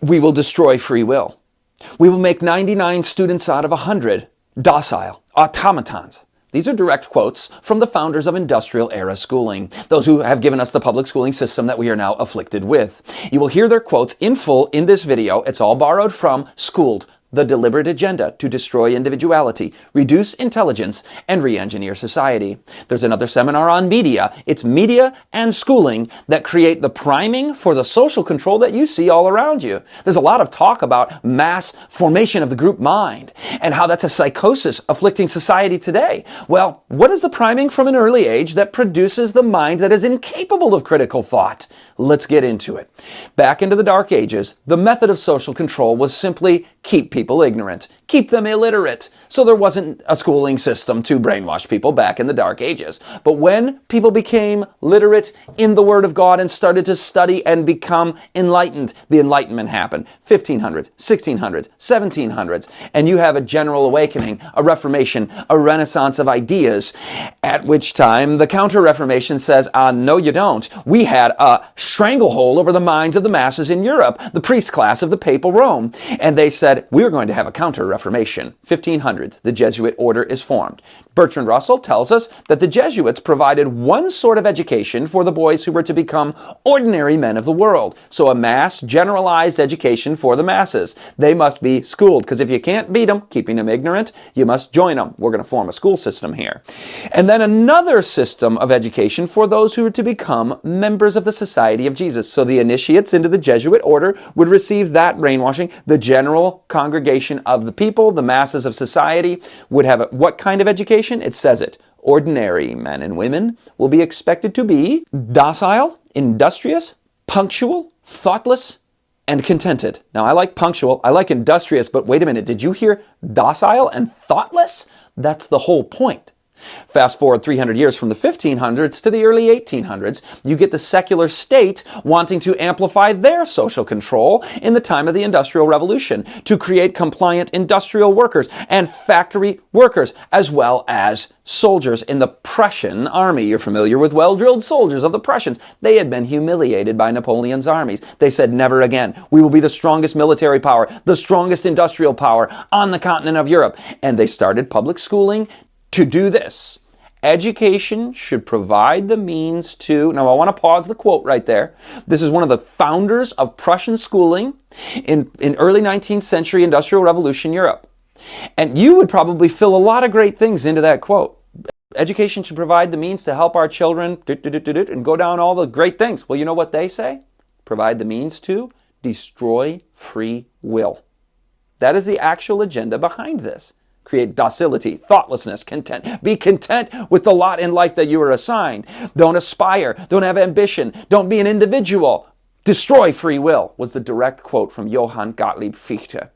We will destroy free will. We will make 99 students out of 100 docile automatons. These are direct quotes from the founders of industrial era schooling, those who have given us the public schooling system that we are now afflicted with. You will hear their quotes in full in this video. It's all borrowed from Schooled, the deliberate agenda to destroy individuality, reduce intelligence, and re-engineer society. There's another seminar on media. It's media and schooling that create the priming for the social control that you see all around you. There's a lot of talk about mass formation of the group mind and how that's a psychosis afflicting society today. Well, what is the priming from an early age that produces the mind that is incapable of critical thought? Let's get into it. Back into the Dark Ages, the method of social control was simply keep people ignorant, keep them illiterate. So there wasn't a schooling system to brainwash people back in the Dark Ages. But when people became literate in the Word of God and started to study and become enlightened, the Enlightenment happened. 1500s, 1600s, 1700s. And you have a general awakening, a reformation, a renaissance of ideas, at which time the Counter-Reformation says, no you don't. We had a stranglehold over the minds of the masses in Europe, the priest class of the papal Rome. And they said, we're going to have a Counter-Reformation. 1500s, the Jesuit order is formed. Bertrand Russell tells us that the Jesuits provided one sort of education for the boys who were to become ordinary men of the world. So a mass, generalized education for the masses. They must be schooled, because if you can't beat them, keeping them ignorant, you must join them. We're going to form a school system here. And then another system of education for those who are to become members of the Society of Jesus. So the initiates into the Jesuit order would receive that brainwashing. The general congregation of the people, the masses of society, would have what kind of education? It says it. Ordinary men and women will be expected to be docile, industrious, punctual, thoughtless, and contented. Now, I like punctual, I like industrious, but wait a minute, did you hear docile and thoughtless? That's the whole point. Fast forward 300 years from the 1500s to the early 1800s, you get the secular state wanting to amplify their social control in the time of the Industrial Revolution to create compliant industrial workers and factory workers, as well as soldiers in the Prussian army. You're familiar with well-drilled soldiers of the Prussians. They had been humiliated by Napoleon's armies. They said, never again. We will be the strongest military power, the strongest industrial power on the continent of Europe. And they started public schooling to do this. Education should provide the means to, now I want to pause the quote right there. This is one of the founders of Prussian schooling in early 19th century Industrial Revolution Europe. And you would probably fill a lot of great things into that quote. Education should provide the means to help our children and go down all the great things. Well, you know what they say? Provide the means to destroy free will. That is the actual agenda behind this. Create docility, thoughtlessness, content. Be content with the lot in life that you are assigned. Don't aspire. Don't have ambition. Don't be an individual. Destroy free will was the direct quote from Johann Gottlieb Fichte.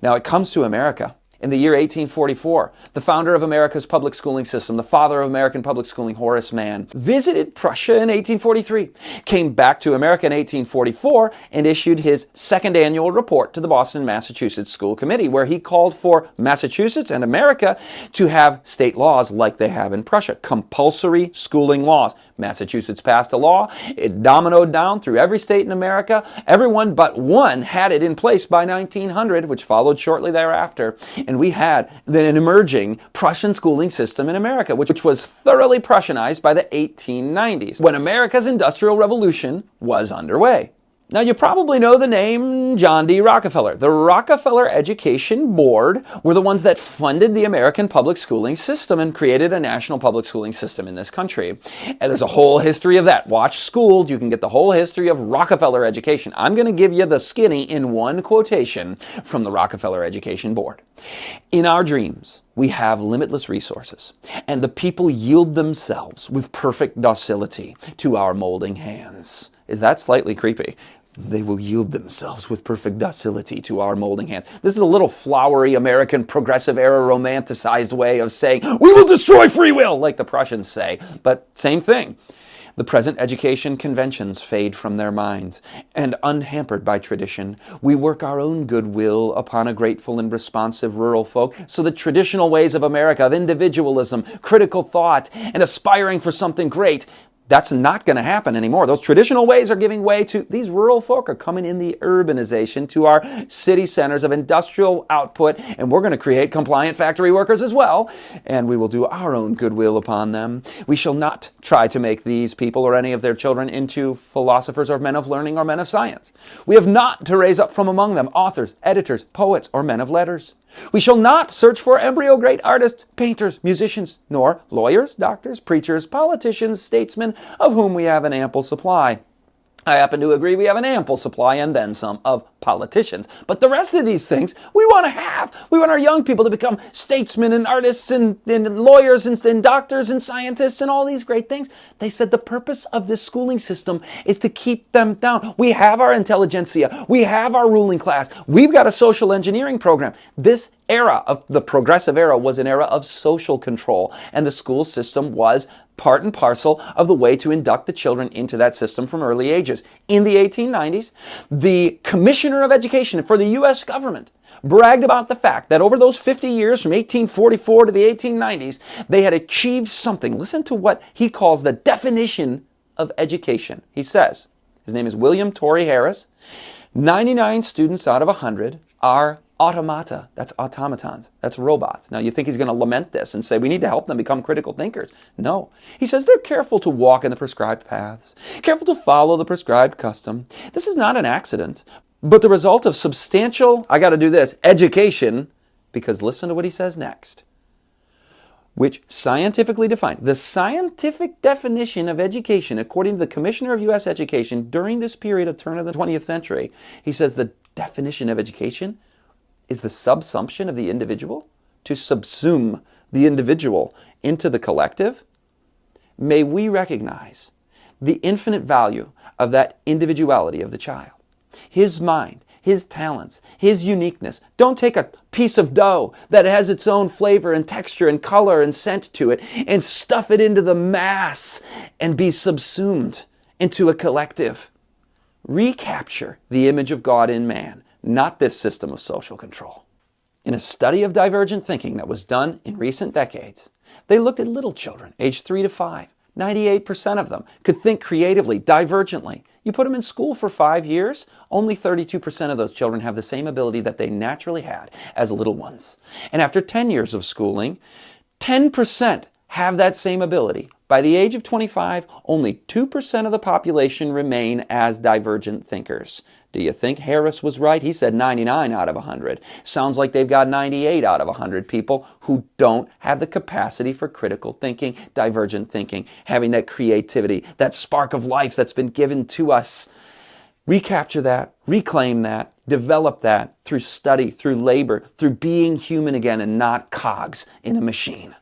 Now it comes to America. In the year 1844, the founder of America's public schooling system, the father of American public schooling, Horace Mann, visited Prussia in 1843, came back to America in 1844, and issued his second annual report to the Boston, Massachusetts School Committee, where he called for Massachusetts and America to have state laws like they have in Prussia, compulsory schooling laws. Massachusetts passed a law. It dominoed down through every state in America. Everyone but one had it in place by 1900, which followed shortly thereafter. And we had an emerging Prussian schooling system in America, which was thoroughly Prussianized by the 1890s, when America's Industrial Revolution was underway. Now, you probably know the name John D. Rockefeller. The Rockefeller Education Board were the ones that funded the American public schooling system and created a national public schooling system in this country. And there's a whole history of that. Watch Schooled. You can get the whole history of Rockefeller education. I'm going to give you the skinny in one quotation from the Rockefeller Education Board. In our dreams, we have limitless resources, and the people yield themselves with perfect docility to our molding hands. Is that slightly creepy? They will yield themselves with perfect docility to our molding hands. This is a little flowery American progressive era romanticized way of saying, we will destroy free will, like the Prussians say. But same thing. The present education conventions fade from their minds, and unhampered by tradition, we work our own goodwill upon a grateful and responsive rural folk, so the traditional ways of America, of individualism, critical thought, and aspiring for something great, That's not going to happen anymore. Those traditional ways are giving way to, these rural folk are coming in the urbanization to our city centers of industrial output, and we're going to create compliant factory workers as well, and we will do our own goodwill upon them. We shall not try to make these people or any of their children into philosophers or men of learning or men of science. We have not to raise up from among them authors, editors, poets, or men of letters. We shall not search for embryo great artists, painters, musicians, nor lawyers, doctors, preachers, politicians, statesmen, of whom we have an ample supply. I happen to agree we have an ample supply and then some of politicians. But the rest of these things we want to have. We want our young people to become statesmen and artists and lawyers and doctors and scientists and all these great things. They said the purpose of this schooling system is to keep them down. We have our intelligentsia. We have our ruling class. We've got a social engineering program. This era of the progressive era was an era of social control, and the school system was part and parcel of the way to induct the children into that system from early ages. In the 1890s, the Commissioner of Education for the U.S. government bragged about the fact that over those 50 years, from 1844 to the 1890s, they had achieved something. Listen to what he calls the definition of education. He says, his name is William Torrey Harris, 99 students out of 100 are automata. That's automatons. That's robots. Now you think he's going to lament this and say we need to help them become critical thinkers. No. He says they're careful to walk in the prescribed paths, careful to follow the prescribed custom. This is not an accident, but the result of substantial, I got to do this, education, because listen to what he says next, which scientifically defined. The scientific definition of education, according to the Commissioner of U.S. Education during this period of turn of the 20th century, he says the definition of education is the subsumption of the individual, to subsume the individual into the collective. May we recognize the infinite value of that individuality of the child. His mind, his talents, his uniqueness. Don't take a piece of dough that has its own flavor and texture and color and scent to it and stuff it into the mass and be subsumed into a collective. Recapture the image of God in man, not this system of social control. In a study of divergent thinking that was done in recent decades, they looked at little children, aged 3 to 5. 98% of them could think creatively, divergently. You put them in school for 5 years, only 32% of those children have the same ability that they naturally had as little ones. And after 10 years of schooling, 10% have that same ability. By the age of 25, only 2% of the population remain as divergent thinkers. Do you think Harris was right? He said 99 out of 100. Sounds like they've got 98 out of 100 people who don't have the capacity for critical thinking, divergent thinking, having that creativity, that spark of life that's been given to us. Recapture that, reclaim that, develop that through study, through labor, through being human again and not cogs in a machine.